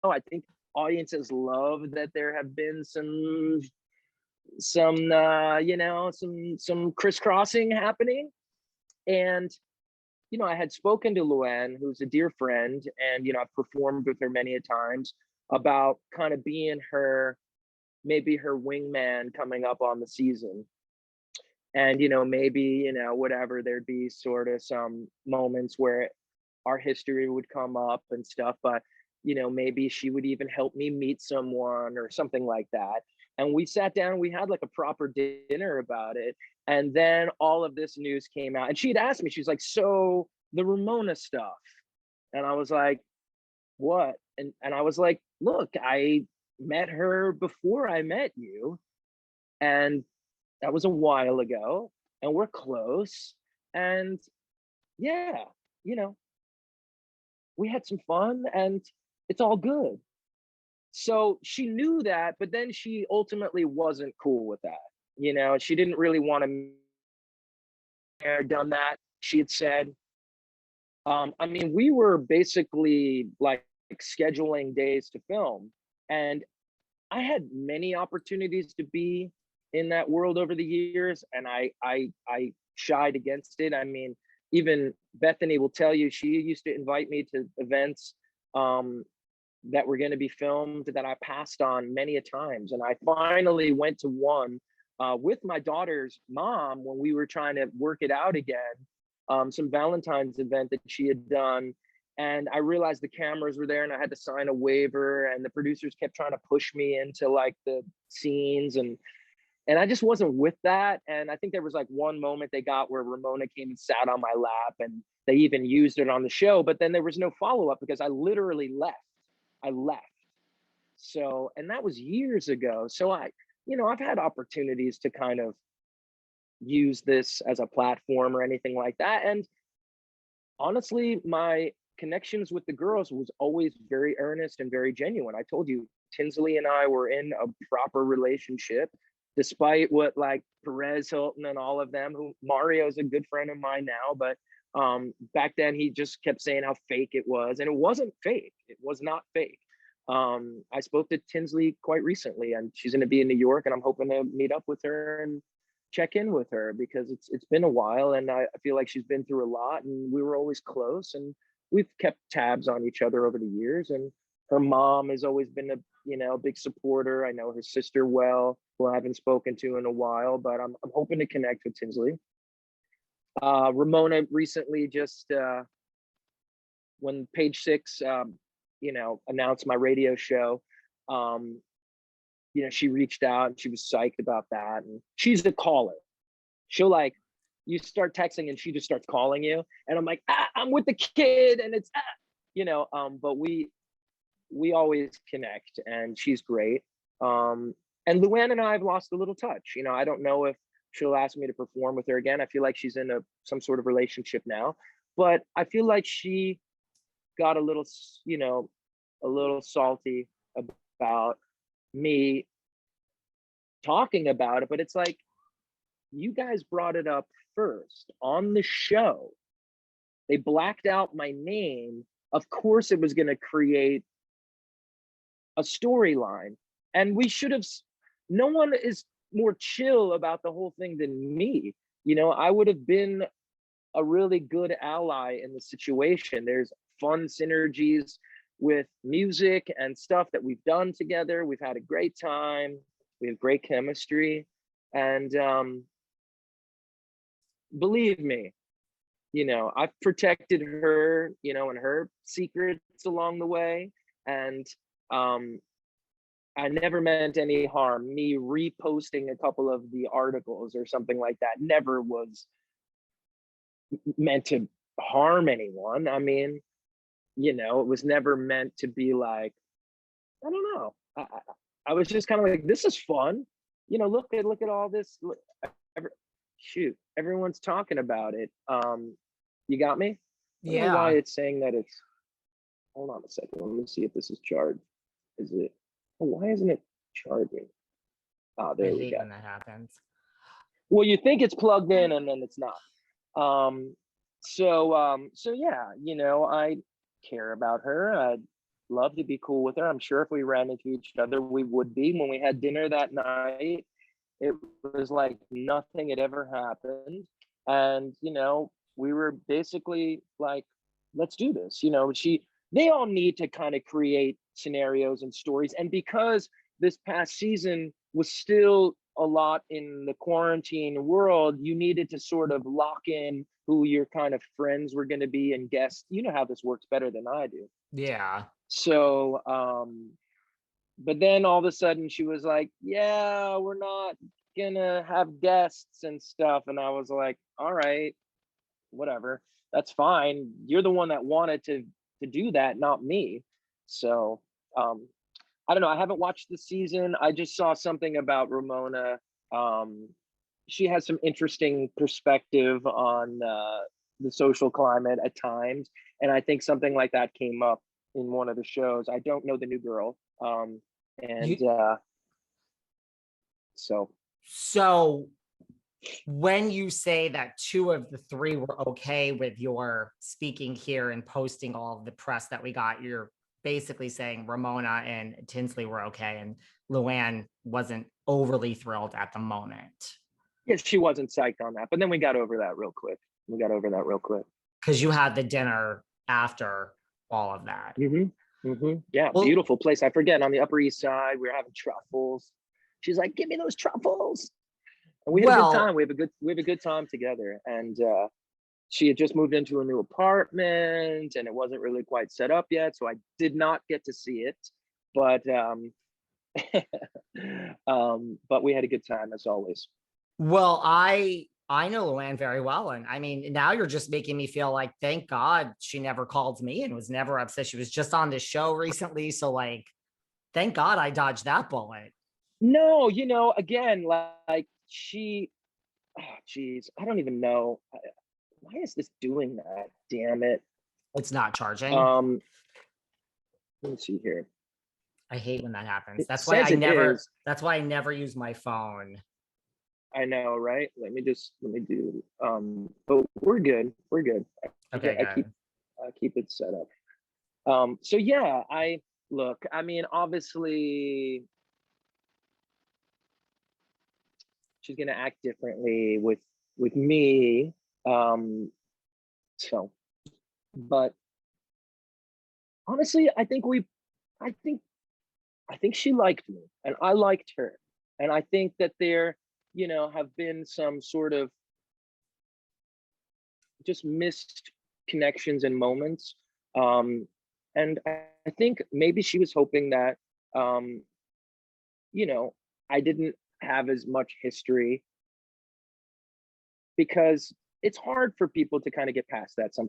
I think audiences love that there have been some you know, some crisscrossing happening. And you know, I had spoken to Luann, who's a dear friend, and you know, I've performed with her many a times, about kind of being her, maybe her wingman coming up on the season. And you know, maybe, you know, whatever, there'd be sort of some moments where our history would come up and stuff, but you know, maybe she would even help me meet someone or something like that. And we sat down, we had like a proper dinner about it. And then all of this news came out, and she'd asked me, she's like, so the Ramona stuff. And I was like, what? And I was like, look, I met her before I met you, and that was a while ago, and we're close. And yeah, you know, we had some fun and it's all good. So she knew that, but then she ultimately wasn't cool with that. You know, she didn't really want to have done that. She had said, I mean, we were basically like scheduling days to film, and I had many opportunities to be in that world over the years, and I shied against it. I mean, even Bethany will tell you, she used to invite me to events that were going to be filmed that I passed on many a times. And I finally went to one with my daughter's mom when we were trying to work it out again, some Valentine's event that she had done. And I realized the cameras were there and I had to sign a waiver, and the producers kept trying to push me into like the scenes, and I just wasn't with that. And I think there was like one moment they got where Ramona came and sat on my lap, and they even used it on the show, but then there was no follow-up because I literally left. I left. So, and that was years ago. So you know, I've had opportunities to kind of use this as a platform or anything like that. And honestly, my connections with the girls was always very earnest and very genuine. I told you, Tinsley and I were in a proper relationship, despite what like Perez Hilton and all of them, who Mario's a good friend of mine now, but back then he just kept saying how fake it was, and it wasn't fake. It was not fake. I spoke to Tinsley quite recently, and she's going to be in New York, and I'm hoping to meet up with her and check in with her because it's been a while, and I feel like she's been through a lot, and we were always close, and we've kept tabs on each other over the years. And her mom has always been a, you know, big supporter. I know her sister well, who I haven't spoken to in a while, but I'm hoping to connect with Tinsley. Ramona recently just when Page Six you know, announced my radio show, you know, she reached out and she was psyched about that. And she's the caller. She'll like, you start texting and she just starts calling you. And I'm like, I'm with the kid, and it's, you know, but we always connect, and she's great. And Luann and I have lost a little touch. You know, I don't know if she'll ask me to perform with her again. I feel like she's in some sort of relationship now, but I feel like she got a little, you know, a little salty about me talking about it. But it's like, you guys brought it up first on the show. They blacked out my name. Of course it was going to create a storyline, and we should have, no one is more chill about the whole thing than me. You know, I would have been a really good ally in the situation. There's fun synergies with music and stuff that we've done together. We've had a great time. We have great chemistry. And believe me, you know, I've protected her, you know, and her secrets along the way. And I never meant any harm. Me reposting a couple of the articles or something like that never was meant to harm anyone. I mean, you know, it was never meant to be like, I don't know. I was just kind of like, this is fun. You know, look at all this. Look, shoot, everyone's talking about it. You got me? I don't know why Yeah. it's saying that it's, hold on a second. Let me see if this is charged. Is it, oh, why isn't it charging? Oh, I there we hate go. when that happens. Well, you think it's plugged in and then it's not. So yeah, you know, I care about her. love to be cool with her. I'm sure if we ran into each other, we would be. When we had dinner that night, it was like nothing had ever happened. And, you know, we were basically like, let's do this. You know, they all need to kind of create scenarios and stories. And because this past season was still a lot in the quarantine world, you needed to sort of lock in who your kind of friends were going to be and guests. You know how this works better than I do. Yeah. So, but then all of a sudden she was like, yeah, we're not gonna have guests and stuff. And I was like, all right, whatever, that's fine. You're the one that wanted to do that, not me. So I don't know. I haven't watched the season. I just saw something about Ramona. She has some interesting perspective on the social climate at times. And I think something like that came up in one of the shows. I don't know the new girl. And so when you say that 2 of the 3 were okay with your speaking here and posting all of the press that we got, you're basically saying Ramona and Tinsley were okay and Luann wasn't overly thrilled at the moment. yeah, she wasn't psyched on that, but then we got over that real quick. Because you had the dinner after all of that. Yeah, well, beautiful place. I forget, on the Upper East Side, we were having truffles. She's like, give me those truffles. And we had a good time. We have a good time together. And she had just moved into a new apartment and it wasn't really quite set up yet. So I did not get to see it, but but we had a good time as always. Well, I know Luann very well. And I mean, now you're just making me feel like, thank God she never called me and was never upset. She was just on this show recently. So like, thank God I dodged that bullet. No, you know, again, like she, oh, geez, I don't even know. Why is this doing that? Damn it. It's not charging. Let me see here. I hate when that happens. That's why I never use my phone. I know, right? Let me do, but we're good. Okay, I keep it set up. So yeah, I mean, obviously she's gonna act differently with me. So, but honestly, I think she liked me and I liked her. And I think that there, you know, have been some sort of just missed connections and moments. And I think maybe she was hoping that, you know, I didn't have as much history, because it's hard for people to kind of get past that sometimes.